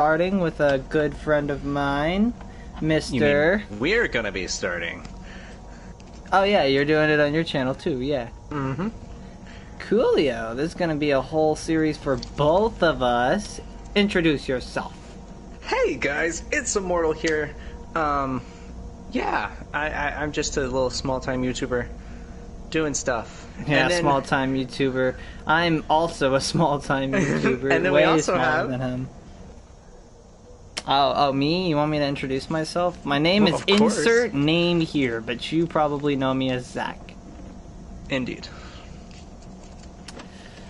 Starting with a good friend of mine, Mr. We're gonna be starting. Oh yeah, you're doing it on your channel too, yeah. Mm-hmm. Coolio, this is gonna be a whole series for both of us. Introduce yourself. Hey guys, it's Immortal here. Yeah, I'm just a little small-time YouTuber doing stuff. Yeah, small-time YouTuber. I'm also a small-time YouTuber. And then way we also smaller have... than him. Oh, me? You want me to introduce myself? My name is insert name here, but you probably know me as Zach. Indeed.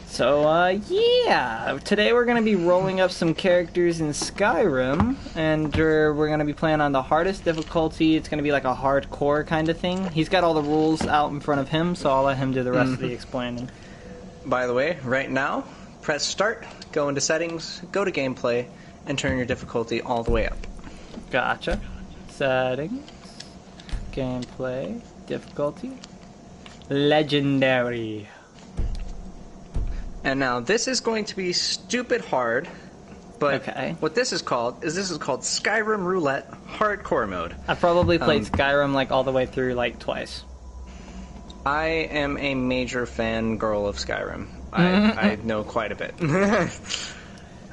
So, yeah. Today we're going to be rolling up some characters in Skyrim, and we're going to be playing on the hardest difficulty. It's going to be like a hardcore kind of thing. He's got all the rules out in front of him, so I'll let him do the rest of the explaining. By the way, right now, press start, go into settings, go to gameplay, and turn your difficulty all the way up. Gotcha. Settings. Gameplay. Difficulty. Legendary. And now this is going to be stupid hard, but what this is called Skyrim Roulette Hardcore mode. I probably played Skyrim like all the way through like twice. I am a major fan girl of Skyrim. I know quite a bit.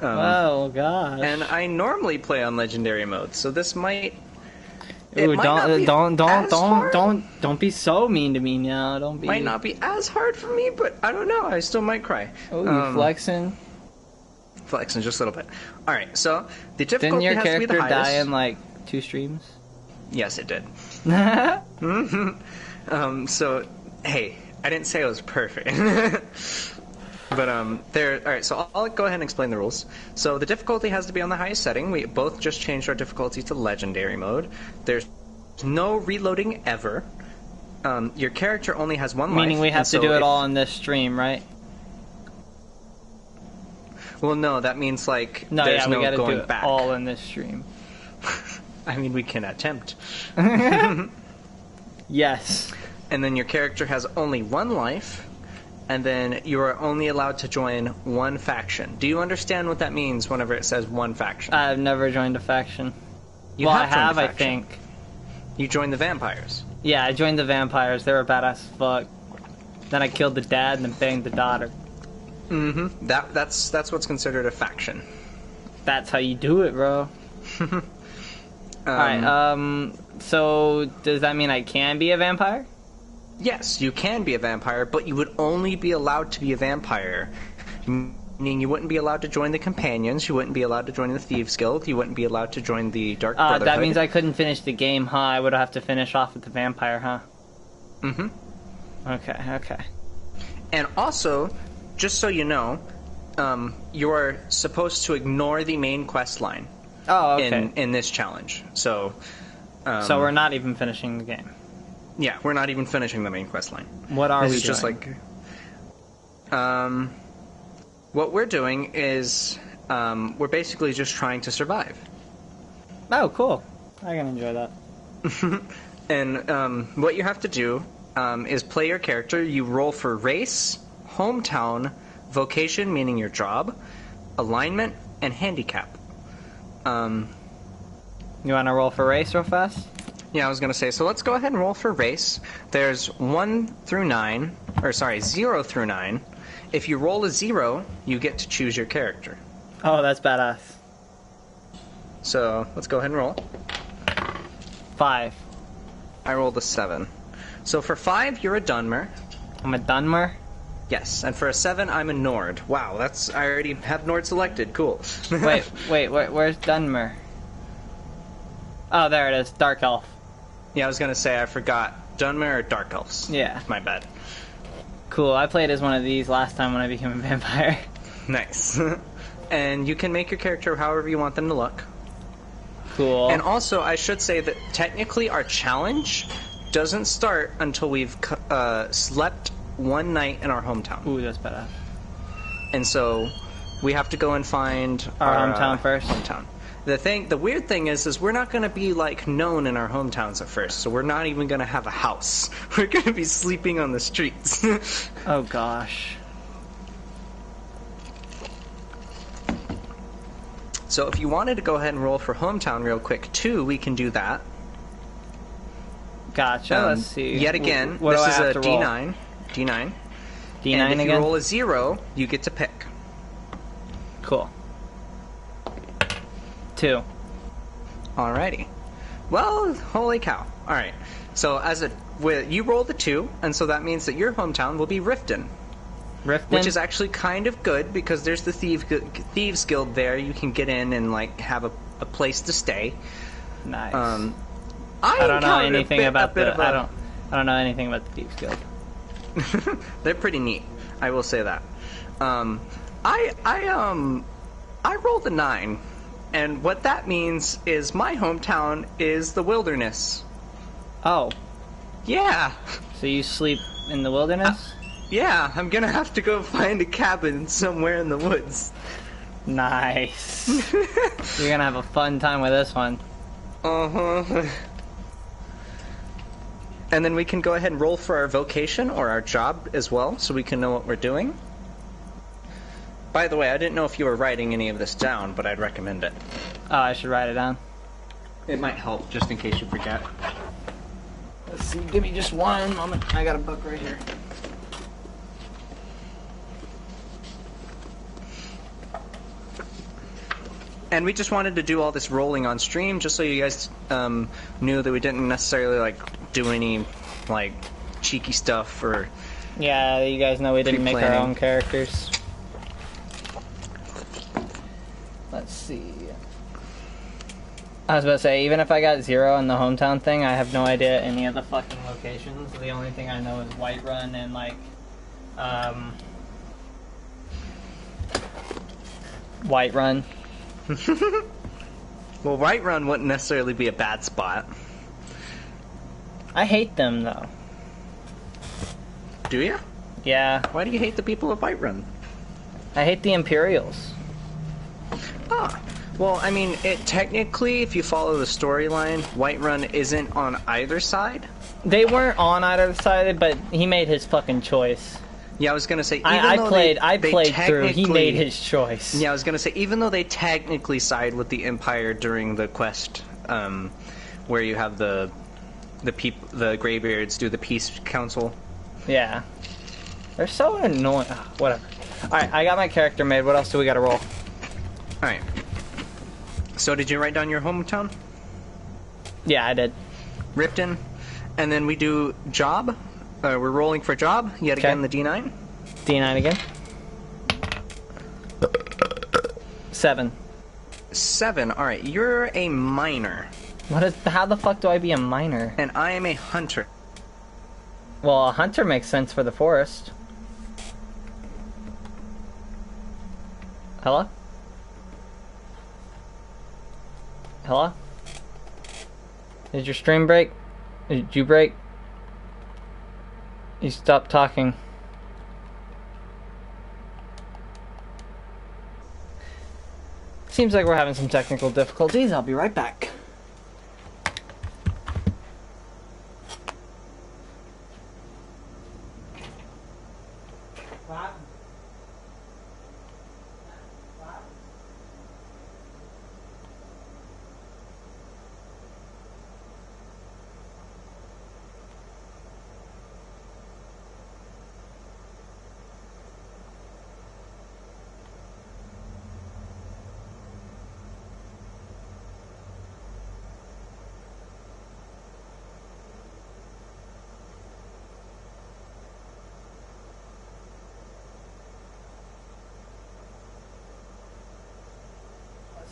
Oh gosh. And I normally play on legendary mode, so this might. Ooh, don't be so mean to me now. Don't be. Might not be as hard for me, but I don't know. I still might cry. Oh, you flexing? Flexing just a little bit. All right, so the difficulty Didn't your has to be the character highest. die in like 2 streams? Yes, it did. So hey, I didn't say it was perfect. But there. All right, so I'll go ahead and explain the rules. So the difficulty has to be on the highest setting. We both just changed our difficulty to legendary mode. There's no reloading ever. Your character only has one life. Meaning we have to do it all on this stream, right? Well, no, that means like no, there's yeah, we no gotta going do it back. all in this stream. I mean, we can attempt. Yes. And then your character has only one life. And then you are only allowed to join one faction. Do you understand what that means whenever it says one faction? I've never joined a faction. You have I have, I think. You joined the vampires. Yeah, I joined the vampires. They were badass as fuck. Then I killed the dad and then banged the daughter. Mm-hmm. That's what's considered a faction. That's how you do it, bro. Alright, so does that mean I can be a vampire? Yes, you can be a vampire, but you would only be allowed to be a vampire. Meaning you wouldn't be allowed to join the Companions, you wouldn't be allowed to join the Thieves Guild, you wouldn't be allowed to join the Dark Brotherhood. That means I couldn't finish the game, huh? I would have to finish off with the vampire, huh? Mm-hmm. Okay. And also, just so you know, you're supposed to ignore the main quest line. Oh, okay. In this challenge. So we're not even finishing the game. Yeah, we're not even finishing the main quest line. What are we doing? Just like, what we're doing is, we're basically just trying to survive. Oh, cool. I can enjoy that. And what you have to do is play your character. You roll for race, hometown, vocation, meaning your job, alignment, and handicap. You want to roll for race real fast? Yeah, I was going to say, so let's go ahead and roll for race. There's 0 through 9. If you roll a 0, you get to choose your character. Oh, that's badass. So, let's go ahead and roll. 5. I rolled a 7. So for 5, you're a Dunmer. I'm a Dunmer? Yes, and for a 7, I'm a Nord. Wow, I already have Nord selected. Cool. wait, where's Dunmer? Oh, there it is. Dark Elf. Yeah, I was going to say, I forgot. Dunmer or Dark Elves. Yeah. My bad. Cool, I played as one of these last time when I became a vampire. Nice. And you can make your character however you want them to look. Cool. And also, I should say that technically our challenge doesn't start until we've slept one night in our hometown. Ooh, that's badass. And so, we have to go and find our hometown first. Hometown. The weird thing is we're not going to be, like, known in our hometowns at first, so we're not even going to have a house. We're going to be sleeping on the streets. Oh, gosh. So if you wanted to go ahead and roll for hometown real quick too, we can do that. Gotcha. Let's see. Yet again, what this do I is have a to roll? D9. D9. D9 and if again? you roll a 0, you get to pick. Cool. 2. Alrighty. Well, holy cow. Alright. So you roll the 2, and so that means that your hometown will be Riften. Riften? Which is actually kind of good, because there's the Thieves Guild there. You can get in and, like, have a place to stay. Nice. I don't know anything about I don't know anything about the Thieves Guild. They're pretty neat, I will say that. I rolled a 9, and what that means is my hometown is the wilderness. Oh. Yeah. So you sleep in the wilderness? Yeah, I'm gonna have to go find a cabin somewhere in the woods. Nice. You're gonna have a fun time with this one. Uh-huh. And then we can go ahead and roll for our vocation or our job as well, so we can know what we're doing. By the way, I didn't know if you were writing any of this down, but I'd recommend it. Oh, I should write it down. It might help, just in case you forget. Let's see, give me just one moment. I got a book right here. And we just wanted to do all this rolling on stream, just so you guys knew that we didn't necessarily, like, do any, like, cheeky stuff or... Yeah, you guys know we didn't make our own characters. Let's see. I was about to say, even if I got 0 in the hometown thing, I have no idea any of the fucking locations. The only thing I know is Whiterun and, like, Whiterun. Well, Whiterun wouldn't necessarily be a bad spot. I hate them, though. Do you? Yeah. Why do you hate the people of Whiterun? I hate the Imperials. Ah. Well, I mean, technically, if you follow the storyline, Whiterun isn't on either side. They weren't on either side, but he made his fucking choice. Yeah, I was gonna say. I played through. He made his choice. Yeah, I was gonna say, even though they technically side with the Empire during the quest, where you have the Greybeards do the peace council. Yeah, they're so annoying. Ugh, whatever. All right, I got my character made. What else do we got to roll? All right. So, did you write down your hometown? Yeah, I did. Riften, and then we do job. We're rolling for job, yet again the D9. D9 again. 7. 7, alright, you're a miner. How the fuck do I be a miner? And I am a hunter. Well, a hunter makes sense for the forest. Hello? Hello? Did your stream break? Did you break? You stopped talking. Seems like we're having some technical difficulties. I'll be right back.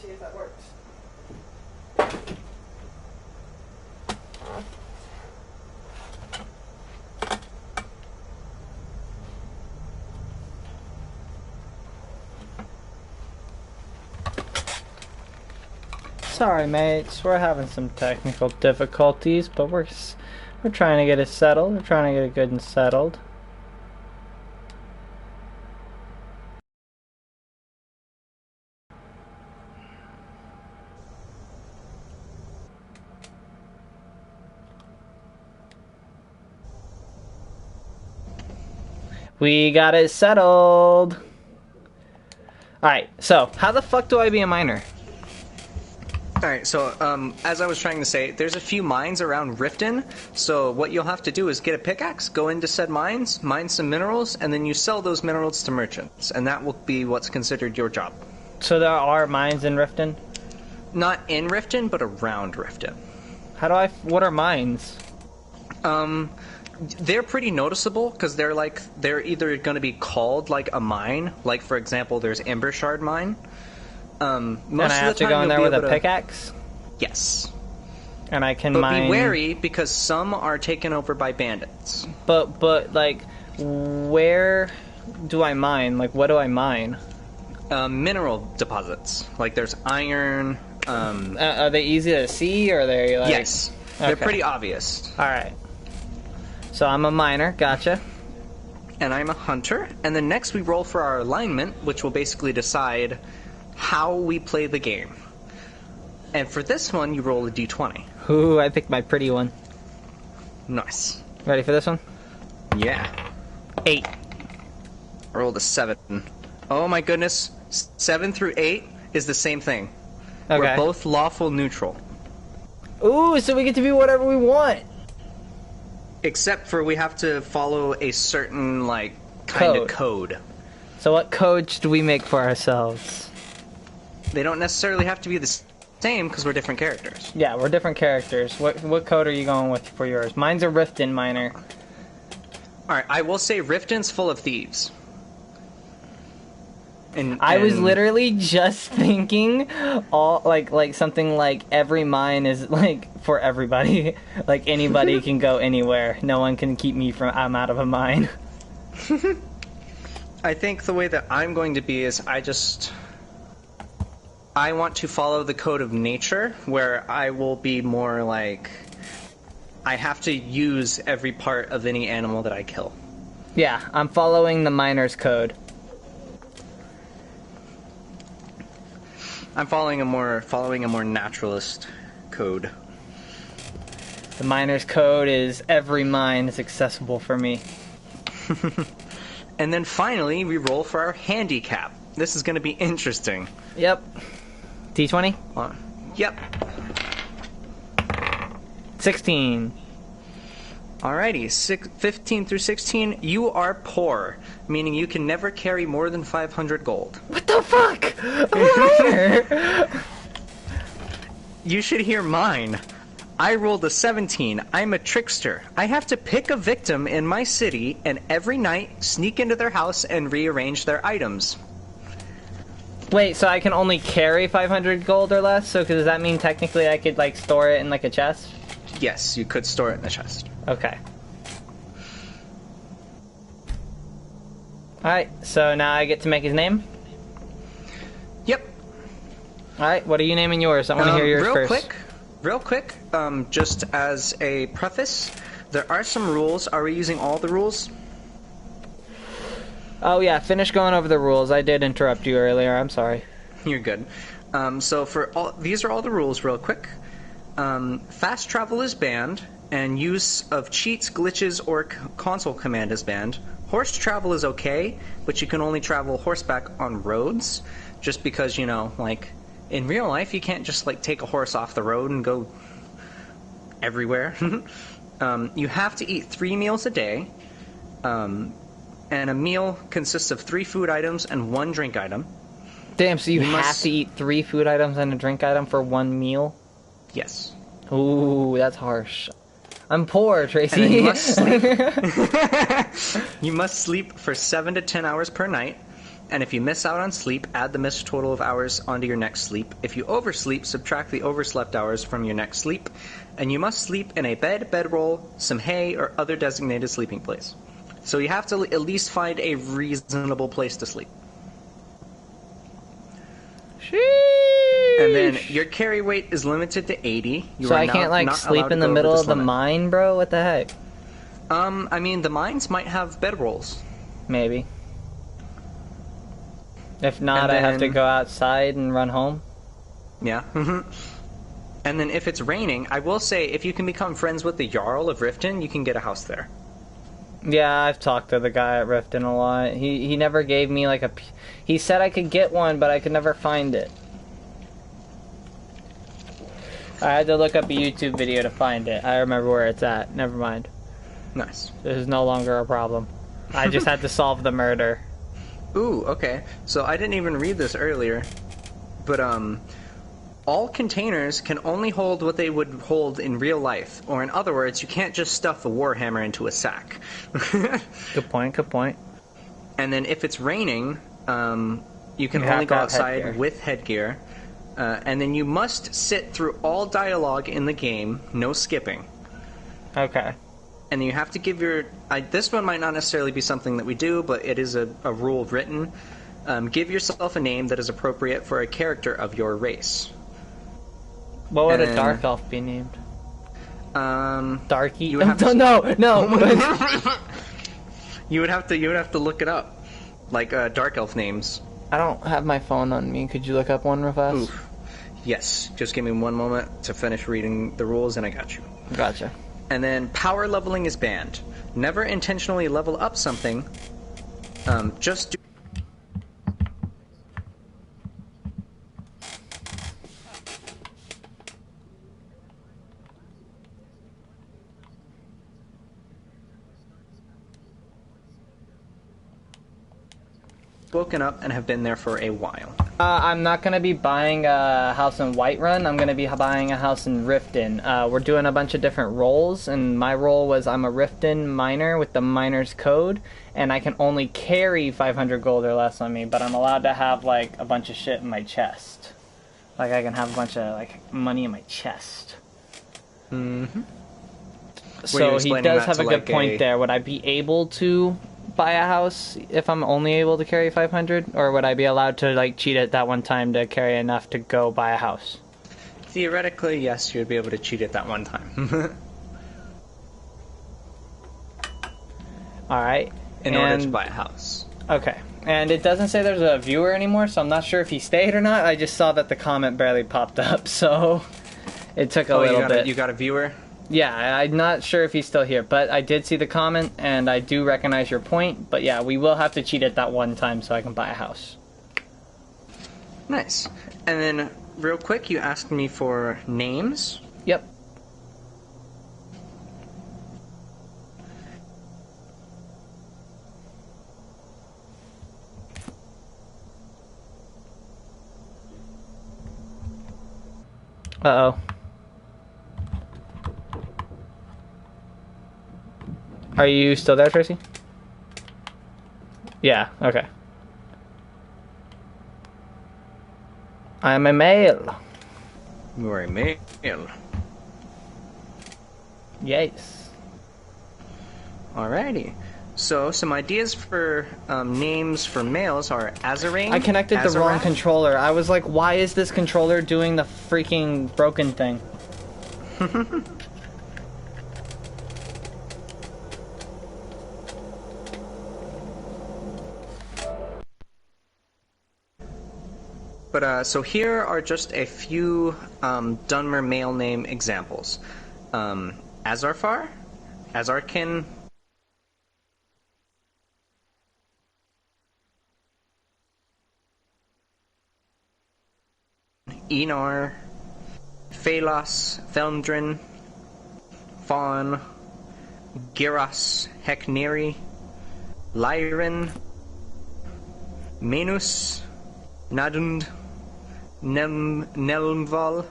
See if that works. Sorry, mates. We're having some technical difficulties, but we're trying to get it settled. We're trying to get it good and settled. We got it settled. Alright, so how the fuck do I be a miner? Alright, so as I was trying to say, there's a few mines around Riften, so what you'll have to do is get a pickaxe, go into said mines, mine some minerals, and then you sell those minerals to merchants, and that will be what's considered your job. So there are mines in Riften? Not in Riften, but around Riften. What are mines? They're pretty noticeable, because they're either going to be called like a mine, like for example, there's Ember Shard Mine. And I have to go in there with a pickaxe? Yes. And I can but mine... be wary, because some are taken over by bandits. But like, where do I mine? Like, what do I mine? Mineral deposits. Like, there's iron... are they easy to see, or are they like... Yes. Okay. They're pretty obvious. Alright. So I'm a miner, gotcha. And I'm a hunter. And then next we roll for our alignment, which will basically decide how we play the game. And for this one, you roll a d20. Ooh, I picked my pretty one. Nice. Ready for this one? Yeah. 8. I rolled a 7. Oh my goodness. 7 through 8 is the same thing. Okay. We're both lawful neutral. Ooh, so we get to be whatever we want. Except for we have to follow a certain, like, kind of code. So what code should we make for ourselves? They don't necessarily have to be the same, because we're different characters. Yeah, we're different characters. What code are you going with for yours? Mine's a Riften miner. Alright, I will say Riften's full of thieves. I was literally just thinking like something like every mine is like for everybody. Like anybody can go anywhere. No one can keep me from I'm out of a mine. I think the way that I'm going to be is I want to follow the code of nature, where I will be more like I have to use every part of any animal that I kill. Yeah, I'm following the miner's code. I'm following a more naturalist code. The miner's code is every mine is accessible for me. And then finally, we roll for our handicap. This is going to be interesting. Yep. D20? Yep. 16. Alrighty, 15 through 16, you are poor, meaning you can never carry more than 500 gold. What the fuck? I'm a miner. You should hear mine. I rolled a 17. I'm a trickster. I have to pick a victim in my city and every night sneak into their house and rearrange their items. Wait, so I can only carry 500 gold or less? So does that mean technically I could like store it in like a chest? Yes, you could store it in the chest. Okay. Alright, so now I get to make his name? Yep. Alright, what are you naming yours? I want to hear yours first. Real quick, just as a preface, there are some rules. Are we using all the rules? Oh yeah, finish going over the rules. I did interrupt you earlier. I'm sorry. You're good. So for all, these are all the rules real quick. Fast travel is banned, and use of cheats, glitches, or console command is banned. Horse travel is okay, but you can only travel horseback on roads, just because, you know, like, in real life, you can't just, like, take a horse off the road and go everywhere. You have to eat 3 meals a day, and a meal consists of 3 food items and 1 drink item. Damn, so you have to eat 3 food items and a drink item for 1 meal? Yes. Ooh, that's harsh. I'm poor, Tracy. And then you must sleep. You must sleep for 7 to 10 hours per night. And if you miss out on sleep, add the missed total of hours onto your next sleep. If you oversleep, subtract the overslept hours from your next sleep. And you must sleep in a bed, bedroll, some hay, or other designated sleeping place. So you have to at least find a reasonable place to sleep. Sheesh. And then your carry weight is limited to 80. So I can't, like, sleep in the middle of the mine, bro? What the heck? I mean, the mines might have bedrolls. Maybe. If not, I have to go outside and run home. Yeah. And then if it's raining, I will say, if you can become friends with the Jarl of Riften, you can get a house there. Yeah, I've talked to the guy at Riften a lot. He never gave me, like, he said I could get one, but I could never find it. I had to look up a YouTube video to find it. I remember where it's at. Never mind. Nice. This is no longer a problem. I just had to solve the murder. Ooh, okay. So I didn't even read this earlier, but all containers can only hold what they would hold in real life, or in other words, you can't just stuff a warhammer into a sack. Good point. Good point. And then if it's raining, you can You only have go to have outside headgear. with headgear, and then you must sit through all dialogue in the game, no skipping. Okay. And you have to give your... this one might not necessarily be something that we do, but it is a rule written. Give yourself a name that is appropriate for a character of your race. What would a And- dark elf be named? Darky? You would have to- No. You would have to look it up, like dark elf names. I don't have my phone on me. Could you look up one real fast? Oof. Yes. Just give me one moment to finish reading the rules, and I got you. Gotcha. And then power leveling is banned. Never intentionally level up something. Just do. Woken up and have been there for a while. I'm not going to be buying a house in Whiterun. I'm going to be buying a house in Riften. We're doing a bunch of different roles, and my role was I'm a Riften miner with the miner's code, and I can only carry 500 gold or less on me, but I'm allowed to have, like, a bunch of shit in my chest. Like, I can have a bunch of, like, money in my chest. Mm-hmm. So he explaining does that have to, a like, good point there. Would I be able to buy a house if I'm only able to carry 500, or would I be allowed to like cheat at that one time to carry enough to go buy a house? Theoretically, yes, you'd be able to cheat at that one time. All right. In order to buy a house. Okay. And it doesn't say there's a viewer anymore, so I'm not sure if he stayed or not. I just saw that the comment barely popped up, so it took a little bit. You got a viewer? Yeah, I'm not sure if he's still here, but I did see the comment, and I do recognize your point. But yeah, we will have to cheat at that one time so I can buy a house. Nice. And then, real quick, you asked me for names. Yep. Uh-oh. Are you still there, Tracy? Yeah, okay. I am a male. You are a male. Yes. Alrighty. So, some ideas for names for males are Azarane. I connected the wrong Azarath. controller. I was like, why is this controller doing the freaking broken thing? But, so here are just a few Dunmer male name examples. Azarfar, Azarkin, Enar, Phalos, Felmdrin, Fawn, Giras, Hekneri, Lyrin, Menus, Nadund, Nelmval,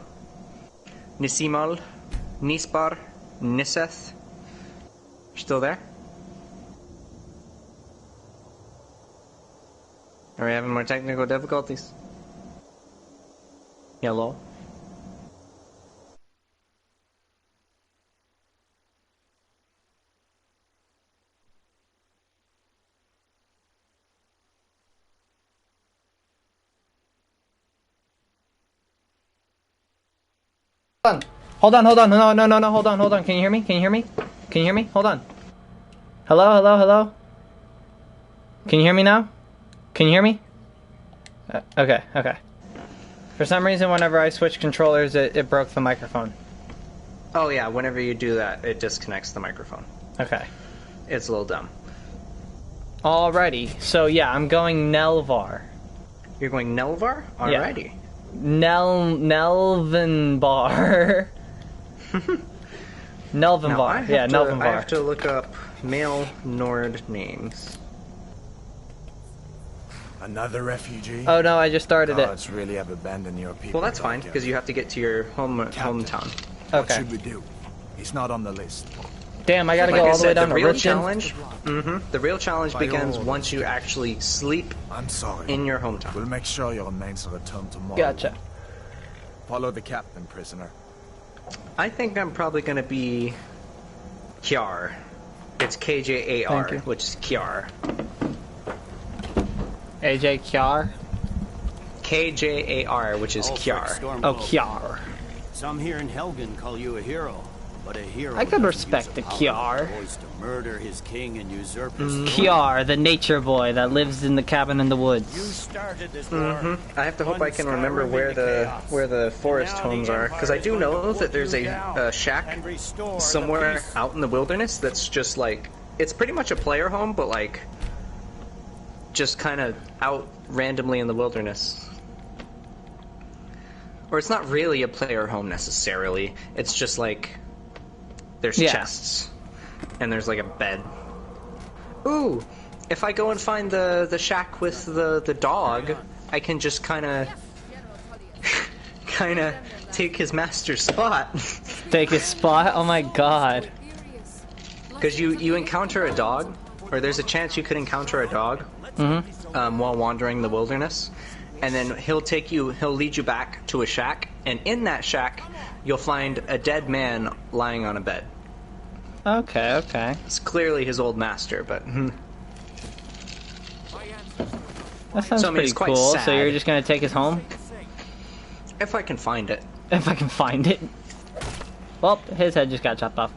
Nisimal, Nispar, Niseth. Still there? Are we having more technical difficulties? Hello? Hold on. No, hold on. Can you hear me? Can you hear me? Hold on. Hello? Can you hear me now? Can you hear me? Okay. For some reason, whenever I switch controllers, it broke the microphone. Oh yeah, whenever you do that, it disconnects the microphone. Okay. It's a little dumb. Alrighty. So yeah, I'm going Nelvar. You're going Nelvar? Alrighty. Nelvenbar. Nelvenbar. Yeah, Nelvenbar. I have to look up male Nord names. Another refugee? Oh no, I just started it. Gods really have abandoned your people. Well, that's fine, because you have to get to your hometown. What Okay. should we do? He's not on the list. Damn, I gotta Like go I all the way said, down the to real Ripton. challenge. The real challenge begins once you actually sleep I'm sorry. in your hometown. We'll make sure your remains are returned tomorrow. Gotcha. Follow the captain, prisoner. I think I'm probably gonna be Kjar. It's Kjar, Thank you. which is Kjar. AJ Kjar. Kjar, which is Kjar. Oh, Kjar. Some here in Helgen call you a hero, but a hero. I could doesn't respect use the power of Kjar. his voice to murder his king and usurp his throne. Kjar, the nature boy that lives in the cabin in the You woods. started this war. I have to hope One I can remember Skyrim where into the chaos. forest Now the homes are, because I Empire do is going know to that there's put you a down shack and restore the somewhere peace. out in the wilderness that's just like, it's pretty much a player home, but like just kind of out randomly in the wilderness. Or it's not really a player home necessarily. It's just like there's Yeah. chests and there's like a bed. Ooh, if I go and find the shack with the dog, I can just kind of take his master's spot. Take his spot? Oh my god. Because you encounter a dog, or there's a chance you could encounter a dog while wandering the wilderness, and then he'll lead you back to a shack, and in that shack you'll find a dead man lying on a bed. Okay, okay. It's clearly his old master, but That sounds So, I mean, pretty it's quite cool. So sad. you're just gonna take us home? if I can find it. If I can find it. Well, his head just got chopped off.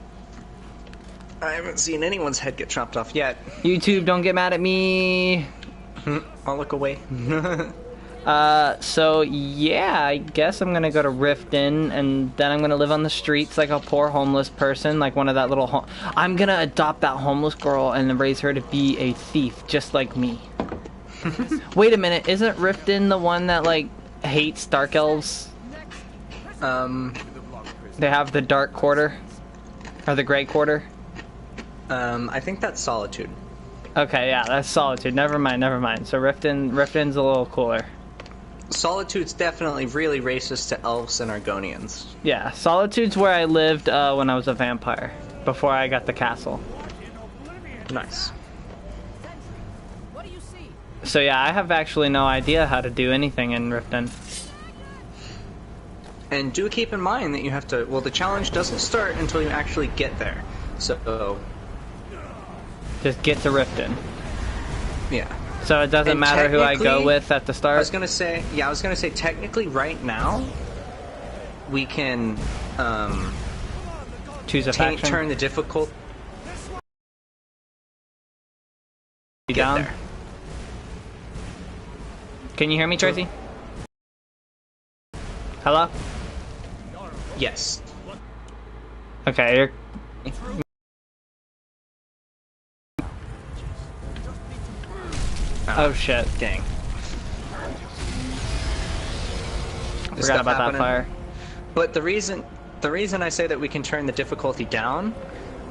I haven't seen anyone's head get chopped off yet. YouTube, don't get mad at me. I'll look away. So yeah, I guess I'm gonna go to Riften, and then I'm gonna live on the streets like a poor homeless person, like one of that little I'm gonna adopt that homeless girl and then raise her to be a thief, just like me. Wait a minute, isn't Riften the one that, like, hates Dark Elves? They have the Dark Quarter? Or the Grey Quarter? I think that's Solitude. Okay, yeah, that's Solitude. Never mind, never mind. So Riften's a little cooler. Solitude's definitely really racist to elves and Argonians. Yeah, Solitude's where I lived when I was a vampire, before I got the castle. Nice. So yeah, I have actually no idea how to do anything in Riften. And do keep in mind that you have to, well, the challenge doesn't start until you actually get there. So, Just get to Riften. yeah. So it doesn't And matter who I go technically, with at the I start? was gonna say technically right now, we can, Choose a faction? turn the difficult down? there. Can you hear me, Tracy? Hello? Yes. Okay, you're... Oh shit. Dang. This Forgot stuff about happening. that fire. But the reason I say that we can turn the difficulty down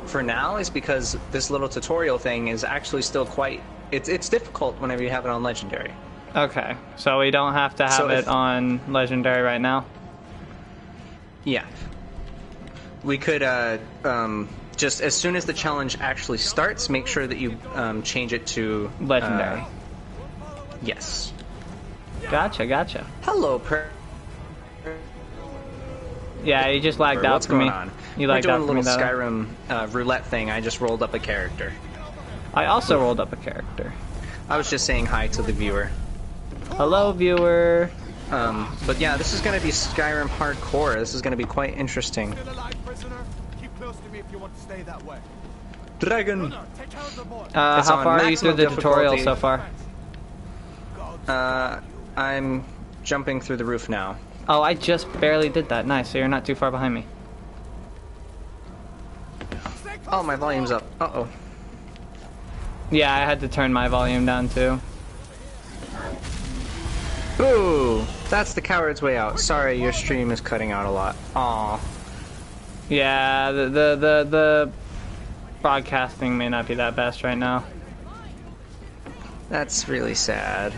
for now is because this little tutorial thing is actually still quite, it's difficult whenever you have it on legendary. Okay, so we don't have to have So it if- on Legendary right now? Yeah. We could just as soon as the challenge actually starts, make sure that you change it to Legendary. Yes. Gotcha. Hello, Yeah, you just lagged out What's for going me. on? You We're lagged doing out a for me, little though. Skyrim roulette thing. I just rolled up a character. I also rolled up a character. I was just saying hi to the viewer. Hello, viewer. But yeah, this is going to be Skyrim Hardcore. This is going to be quite interesting. Still alive, prisoner? Keep close to me if you want to stay that way. Dragon! Take care of the boy. How It's on far are you through maximum the tutorial difficulty. so far? I'm jumping through the roof now. Oh, I just barely did that. Nice, so you're not too far behind me. Oh, my volume's up. Uh-oh. Yeah, I had to turn my volume down too. Boo! That's the coward's way out. Sorry, your stream is cutting out a lot. Aw. Yeah, the broadcasting may not be that best right now. That's really sad.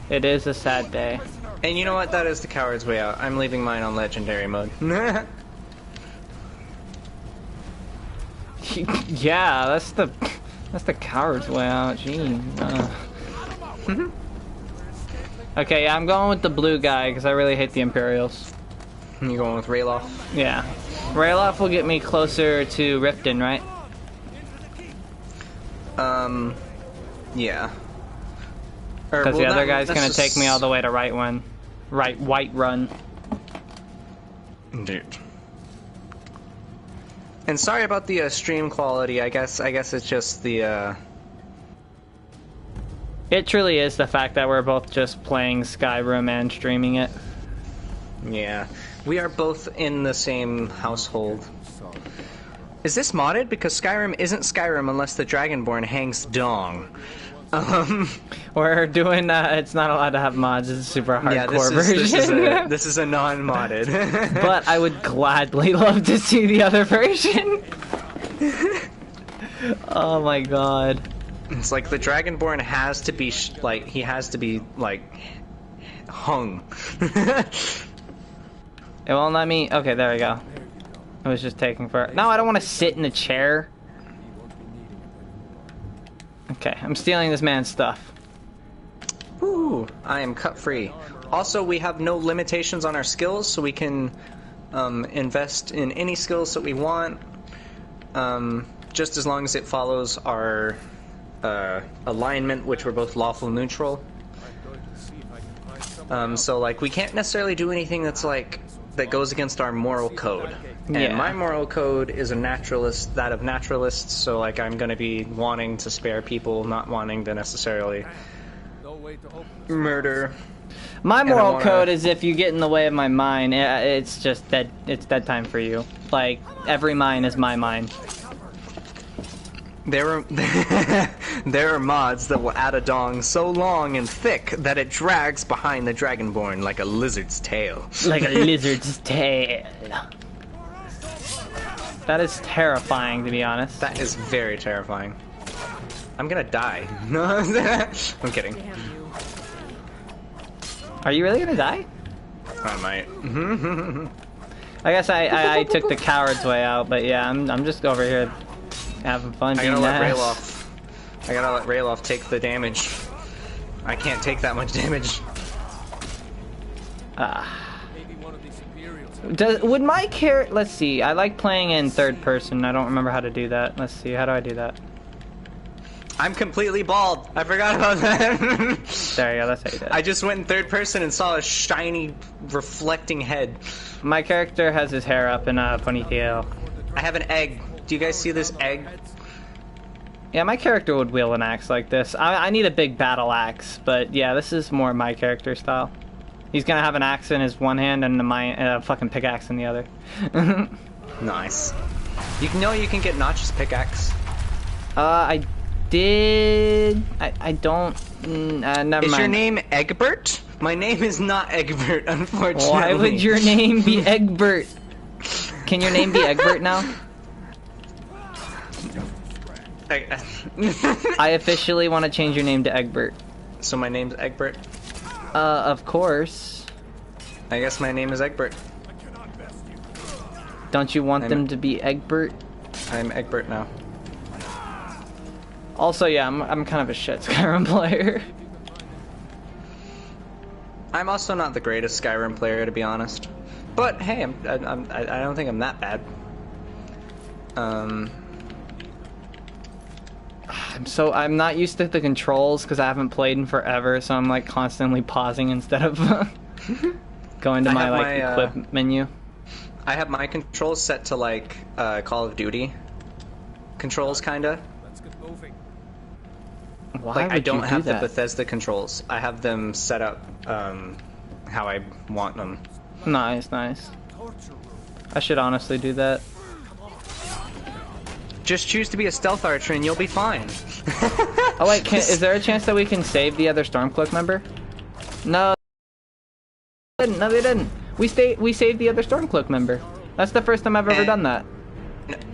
It is a sad day. And you know what? That is the coward's way out. I'm leaving mine on legendary mode. Yeah, that's the coward's way out. Gee. Okay, yeah, I'm going with the blue guy because I really hate the Imperials. You going with Rayloff? Yeah, Rayloff will get me closer to Riften, right? Yeah. Because the other guy's gonna take me all the way to White Run. Dude. And sorry about the stream quality. I guess it's just the. It truly is the fact that we're both just playing Skyrim and streaming it. Yeah, we are both in the same household. Is this modded? Because Skyrim isn't Skyrim unless the Dragonborn hangs dong. We're doing it's not allowed to have mods. It's a super hardcore version. This is a non-modded. But I would gladly love to see the other version. Oh my god. It's like the Dragonborn has to be he has to be like hung. It won't let me. Okay, there we go. I was just taking for. No, I don't want to sit in a chair. Okay, I'm stealing this man's stuff. Ooh, I am cut free. Also, we have no limitations on our skills, so we can invest in any skills that we want, just as long as it follows our alignment, which we're both lawful neutral. So, like, we can't necessarily do anything that's like that goes against our moral code. And my moral code is that of naturalists, so like I'm gonna be wanting to spare people, not wanting to necessarily murder. My moral code is if you get in the way of my mine, it's just that it's dead time for you. Like, every mine is my mine. There are mods that will add a dong so long and thick that it drags behind the Dragonborn like a lizard's tail. Like a lizard's tail. That is terrifying, to be honest. That is very terrifying. I'm gonna die. I'm kidding. Are you really gonna die? I might. I guess I took the coward's way out, but yeah, I'm just over here having fun. I gotta let Rayloff take the damage. I can't take that much damage. Would my character... Let's see, I like playing in third person. I don't remember how to do that. Let's see, how do I do that? I'm completely bald. I forgot about that. There you go, that's how you do it. I just went in third person and saw a shiny, reflecting head. My character has his hair up in a ponytail. I have an egg. Do you guys see this egg? Yeah, my character would wield an axe like this. I need a big battle axe, but yeah, this is more my character style. He's gonna have an axe in his one hand and a fucking pickaxe in the other. Nice. You can get Notch's pickaxe. I did. I don't. Never mind. Is your name Egbert? My name is not Egbert, unfortunately. Why would your name be Egbert? Can your name be Egbert now? I officially want to change your name to Egbert. So my name's Egbert? Of course. I guess my name is Egbert. Don't you want them to be Egbert? I'm Egbert now. Also, yeah, I'm kind of a shit Skyrim player. I'm also not the greatest Skyrim player, to be honest. But hey, I don't think I'm that bad. I'm not used to the controls because I haven't played in forever, so I'm like constantly pausing instead of going to my equip menu. I have my controls set to like Call of Duty controls, kinda. Why like would I don't you have do the that? Bethesda controls. I have them set up how I want them. Nice. I should honestly do that. Just choose to be a stealth archer and you'll be fine. Oh wait, is there a chance that we can save the other Stormcloak member? No, they didn't. No, they didn't. We saved the other Stormcloak member. That's the first time I've ever done that.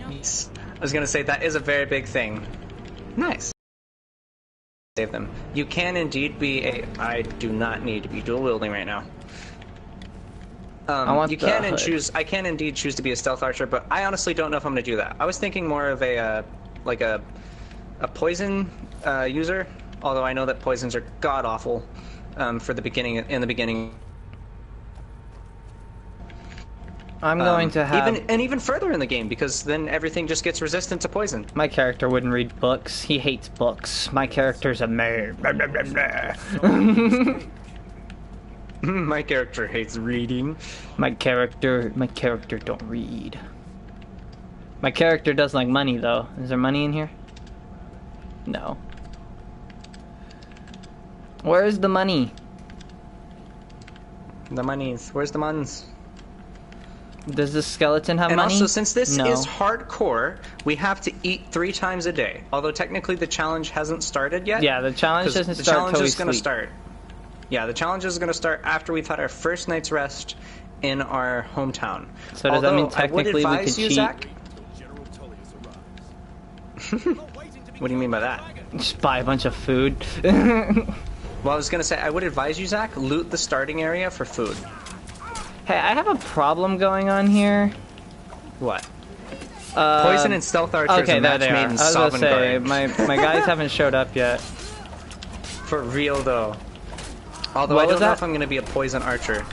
Nice. I was gonna say that is a very big thing. Nice. Save them. You can indeed be a. I do not need to be dual wielding right now. You can choose. I can indeed choose to be a stealth archer, but I honestly don't know if I'm gonna do that. I was thinking more of a like a poison user. Although I know that poisons are god awful for the beginning. In the beginning. I'm going to have even further in the game because then everything just gets resistant to poison. My character wouldn't read books. He hates books. My character's a man. My character hates reading. My character don't read. My character does like money though. Is there money in here? No. Where's the money? The monies. Where's the muns? Does the skeleton have money? And also, since this is hardcore, we have to eat 3 times a day. Although technically the challenge hasn't started yet. Yeah, the challenge doesn't start till we sleep. The challenge is going to start. Yeah, the challenge is going to start after we've had our first night's rest in our hometown. So does that mean technically we could cheat? Zach, what do you mean by that? Just buy a bunch of food. Well, I was going to say, I would advise you, Zach, loot the starting area for food. Hey, I have a problem going on here. What? Poison and stealth archers okay, are match made in I was gonna say, Sovngarde. my guys haven't showed up yet. For real, though. Although What I don't was know that? if I'm going to be a poison archer.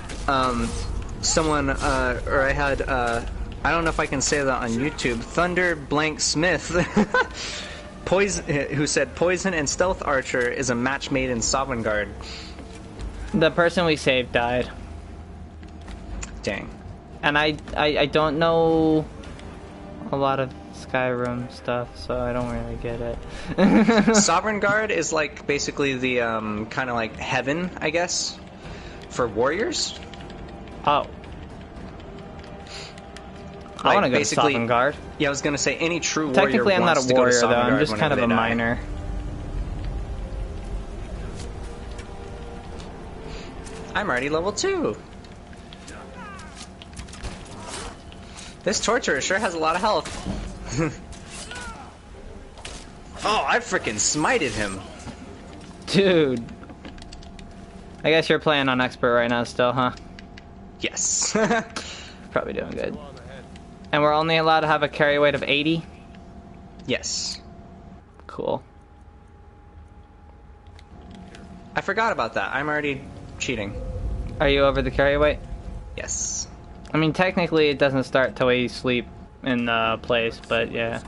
Someone, or I had, I don't know if I can say that on YouTube, Thunder Blank Smith, who said poison and stealth archer is a match made in Sovngarde. The person we saved died. Dang. And I don't know a lot of Skyrim stuff, so I don't really get it. Sovngarde is like basically the kind of like heaven, I guess, for warriors. Oh. I want to go to Sovngarde. Yeah, I was gonna say any true warrior. Technically, I'm not wants a to go to warrior though. I'm Sovngarde just kind of whenever a they die. miner. I'm already level 2. This torturer sure has a lot of health. Oh, I freaking smited him. Dude. I guess you're playing on expert right now still, huh? Yes. Probably doing good. And we're only allowed to have a carry weight of 80? Yes. Cool. I forgot about that. I'm already cheating. Are you over the carry weight? Yes. I mean, technically it doesn't start till we sleep in the place, but yeah.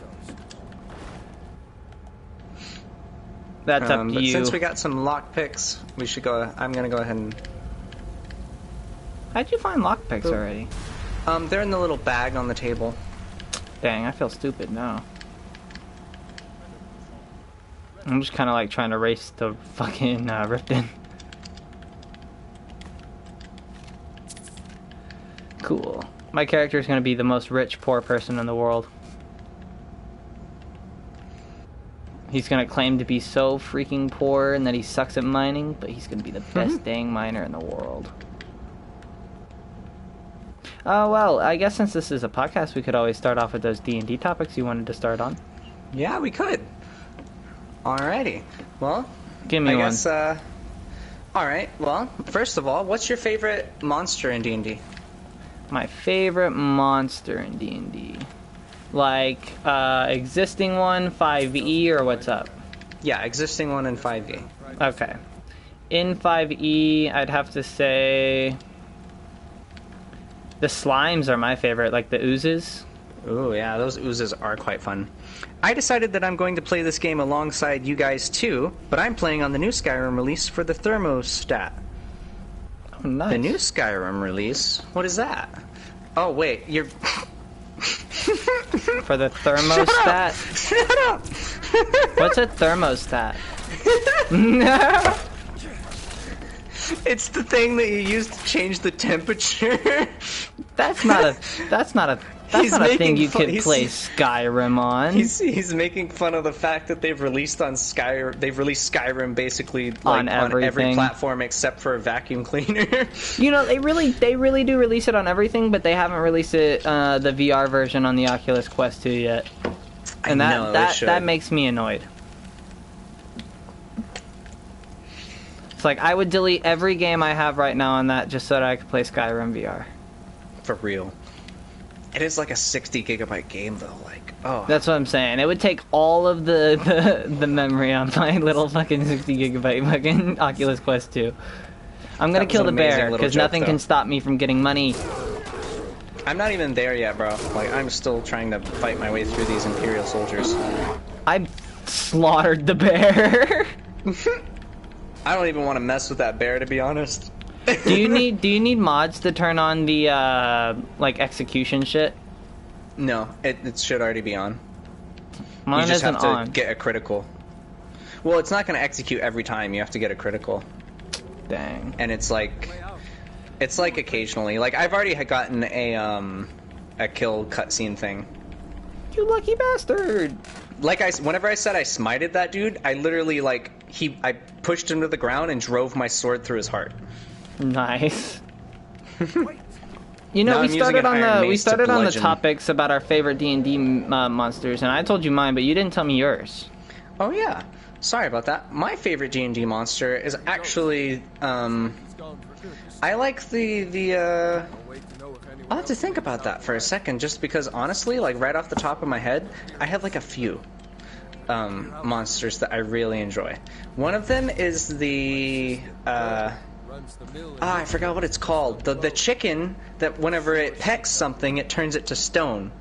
That's up to but you. since we got some lockpicks, we should go. I'm gonna go ahead and. How'd you find lockpicks already? They're in the little bag on the table. Dang, I feel stupid now. I'm just kind of like trying to race the fucking Riften. Cool. My character is going to be the most rich poor person in the world. He's going to claim to be so freaking poor and that he sucks at mining, but he's going to be the best dang miner in the world. Oh, well, I guess since this is a podcast, we could always start off with those D&D topics you wanted to start on. Yeah, we could. Alrighty. Well, Give me I one. guess, alright, well, first of all, what's your favorite monster in D&D? My favorite monster in D&D. Like, existing one, 5e, or what's up? Yeah, existing one in 5e. Okay. In 5e, I'd have to say... the slimes are my favorite, like the oozes. Ooh, yeah, those oozes are quite fun. I decided that I'm going to play this game alongside you guys too, but I'm playing on the new Skyrim release for the thermostat. Oh, nice. The new Skyrim release? What is that? Oh, wait, you're... For the thermostat? Shut up! What's a thermostat? It's the thing that you use to change the temperature. That's not a That's He's not a thing making you fun- could he's- play Skyrim on. He's making fun of the fact that they've released Skyrim basically like, On on every everything. platform except for a vacuum cleaner. You know, they really do release it on everything, but they haven't released it the VR version on the Oculus Quest 2 yet. And I know, they should. that makes me annoyed. It's like I would delete every game I have right now on that just so that I could play Skyrim VR. For real. It is like a 60 gigabyte game though, like, oh. That's what I'm saying. It would take all of the memory on my little fucking 60 gigabyte fucking Oculus Quest 2. I'm gonna That was kill the an amazing bear, little because joke, nothing though. can stop me from getting money. I'm not even there yet, bro. Like, I'm still trying to fight my way through these Imperial soldiers. I slaughtered the bear. I don't even want to mess with that bear, to be honest. do you need mods to turn on the like execution shit? No, it should already be on. Mine you just isn't have to on. get a critical. Well, it's not going to execute every time. You have to get a critical. Dang. And it's like occasionally. Like, I've already gotten a kill cutscene thing. You lucky bastard. Like, whenever I said I smited that dude, I literally, like, I pushed him to the ground and drove my sword through his heart. Nice. You Now know, I'm using an iron we mace to started on the bludgeon. topics about our favorite D&D monsters, and I told you mine, but you didn't tell me yours. Oh, yeah. Sorry about that. My favorite D&D monster is actually, I like I'll have to think about that for a second, just because, honestly, like, right off the top of my head, I have, like, a few monsters that I really enjoy. One of them is the, I forgot what it's called. The chicken that whenever it pecks something, it turns it to stone.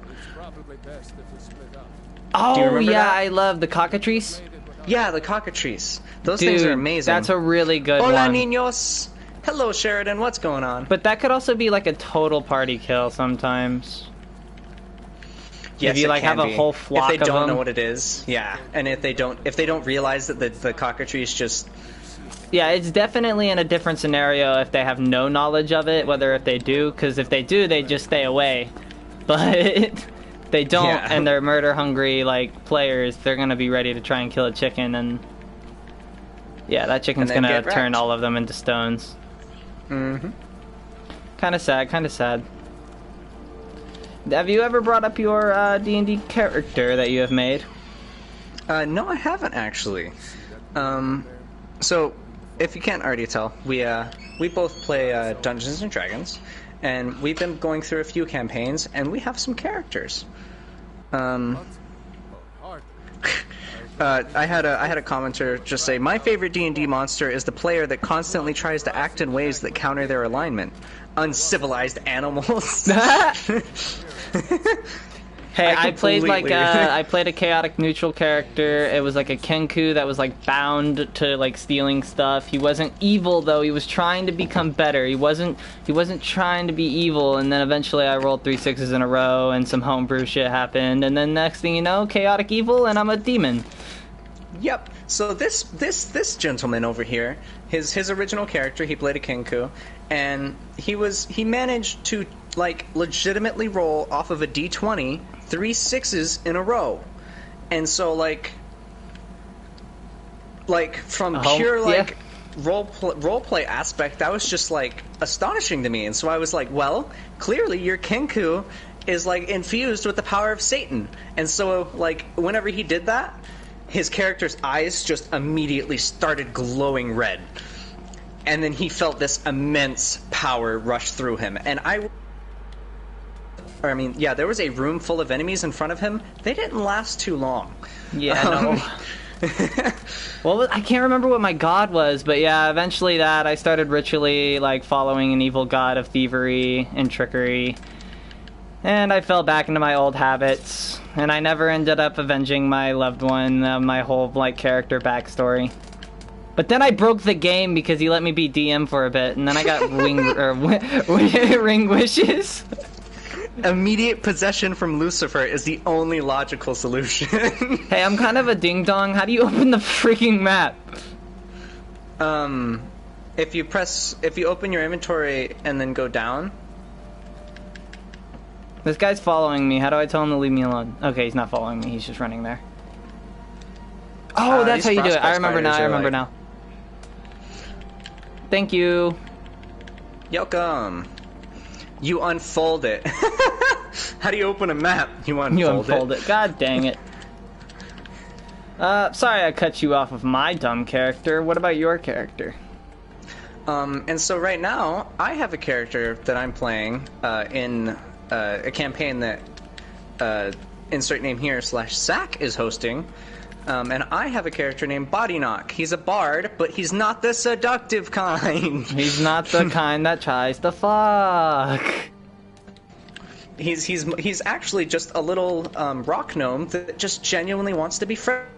Oh, remember yeah, that? I love the cockatrice. Yeah, the cockatrice. Those Dude, things are amazing. that's a really good Hola, one. niños! Hello, Sheridan, what's going on? But that could also be like a total party kill sometimes. Yes, if you it like can have a be. whole flock if they don't of know them. what it is, yeah. And if they don't realize that the cockatrice just Yeah, it's definitely in a different scenario if they have no knowledge of it, whether if they do, because if they do, they just stay away. But they don't, Yeah. and they're murder-hungry, like, players, they're gonna be ready to try and kill a chicken, and... Yeah, that chicken's And then gonna get turn wrecked. all of them into stones. Mm-hmm. Kinda sad, kinda sad. Have you ever brought up your D&D character that you have made? No, I haven't actually. So if you can't already tell, we both play Dungeons and Dragons, and we've been going through a few campaigns, and we have some characters. I had a commenter just say, my favorite D&D monster is the player that constantly tries to act in ways that counter their alignment. Uncivilized animals. Hey, I I played like completely- I played a chaotic neutral character. It was like a Kenku that was like bound to like stealing stuff. He wasn't evil though. He was trying to become better. He wasn't trying to be evil. And then eventually I rolled 3 6s in a row and some homebrew shit happened. And then next thing you know, chaotic evil and I'm a demon. Yep. So this gentleman over here, his original character, he played a Kenku, and he managed to like legitimately roll off of a D20 3 6s in a row, and so like from pure like role play aspect, that was just like astonishing to me, and so I was like, well, clearly your Kenku is like infused with the power of Satan, and so like whenever he did that, his character's eyes just immediately started glowing red. And then he felt this immense power rush through him. And there was a room full of enemies in front of him. They didn't last too long. Yeah, no. Well, I can't remember what my god was, but yeah, eventually I started ritually like following an evil god of thievery and trickery. And I fell back into my old habits, and I never ended up avenging my loved one, my whole like character backstory. But then I broke the game because he let me be DM for a bit, and then I got ring wishes. Immediate possession from Lucifer is the only logical solution. Hey, I'm kind of a ding dong. How do you open the freaking map? If you open your inventory and then go down. This guy's following me. How do I tell him to leave me alone? Okay, he's not following me. He's just running there. Oh, that's how you do it. I remember now. I remember now. Thank you. Welcome. You unfold it. How do you open a map? You unfold it. God dang it. Sorry I cut you off of my dumb character. What about your character? And so right now, I have a character that I'm playing in a campaign that insert name here / Sack is hosting. And I have a character named Body Knock. He's a bard, but he's not the seductive kind. He's not the kind that tries to fuck. He's actually just a little rock gnome that just genuinely wants to be friends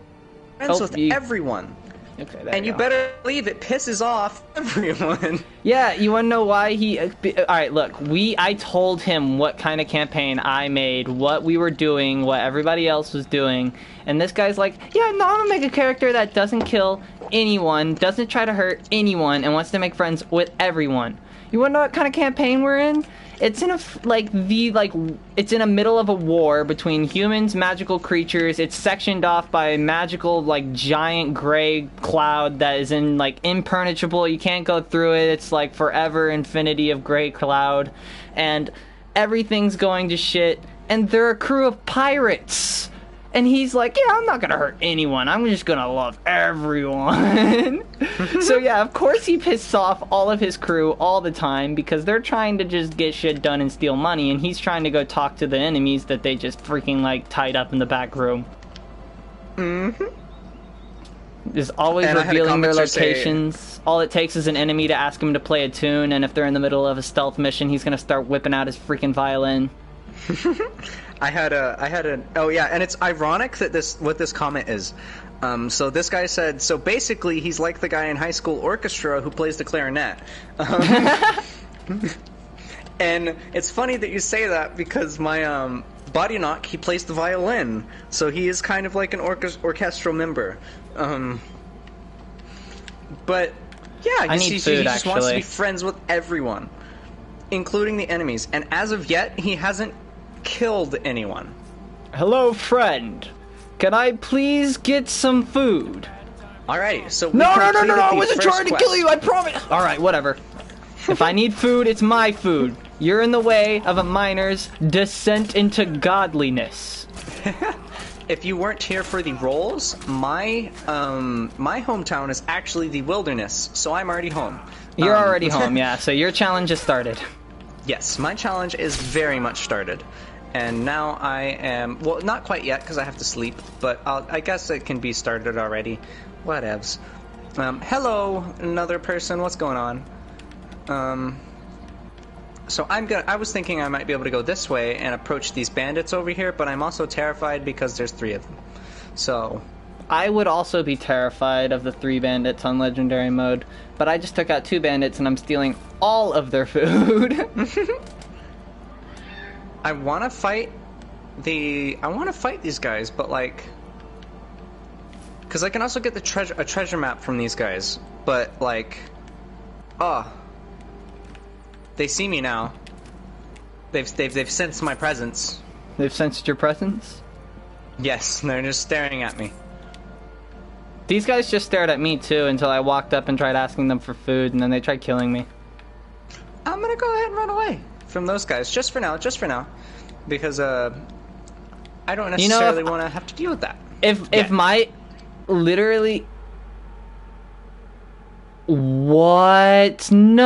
with everyone. Okay, and you better believe it pisses off everyone. Yeah, you wanna know why he... Alright, look, I told him what kind of campaign I made, what we were doing, what everybody else was doing, and this guy's like, yeah, no, I'm gonna make a character that doesn't kill anyone, doesn't try to hurt anyone, and wants to make friends with everyone. You wanna know what kind of campaign we're in? It's in it's in the middle of a war between humans, magical creatures. It's sectioned off by a magical, giant gray cloud that is impenetrable. You can't go through it. It's forever infinity of gray cloud. And everything's going to shit. And they're a crew of pirates. And he's like, yeah, I'm not gonna hurt anyone. I'm just gonna love everyone. So yeah, of course he pisses off all of his crew all the time because they're trying to just get shit done and steal money, and he's trying to go talk to the enemies that they just freaking tied up in the back room. Mm-hmm. Is always revealing their locations. All it takes is an enemy to ask him to play a tune, and if they're in the middle of a stealth mission, he's gonna start whipping out his freaking violin. I had oh yeah, and it's ironic that what this comment is. So this guy said, so basically he's like the guy in high school orchestra who plays the clarinet. And it's funny that you say that because my Body Knock, he plays the violin, so he is kind of like an orchestral member. But yeah, he just wants to be friends with everyone, including the enemies. And as of yet, he hasn't killed anyone. Hello, friend. Can I please get some food? Alrighty, so No, I wasn't trying to kill you, I promise! Alright, whatever. If I need food, it's my food. You're in the way of a miner's descent into godliness. If you weren't here for the rolls, my hometown is actually the wilderness, so I'm already home. You're already home, yeah, so your challenge has started. Yes, my challenge is very much started. And now I am... Well, not quite yet, because I have to sleep, but I guess it can be started already. Whatevs. Hello, another person. What's going on? So I was thinking I might be able to go this way and approach these bandits over here, but I'm also terrified because there's 3 of them. So... I would also be terrified of the 3 bandits on Legendary mode, but I just took out 2 bandits and I'm stealing all of their food. I want to fight these guys, but because I can also get a treasure map from these guys, but they see me now. They've sensed my presence. They've sensed your presence? Yes, they're just staring at me. These guys just stared at me too until I walked up and tried asking them for food, and then they tried killing me. I'm gonna go ahead and run away from those guys, just for now, because I don't necessarily want to have to deal with that. If my literally what? No.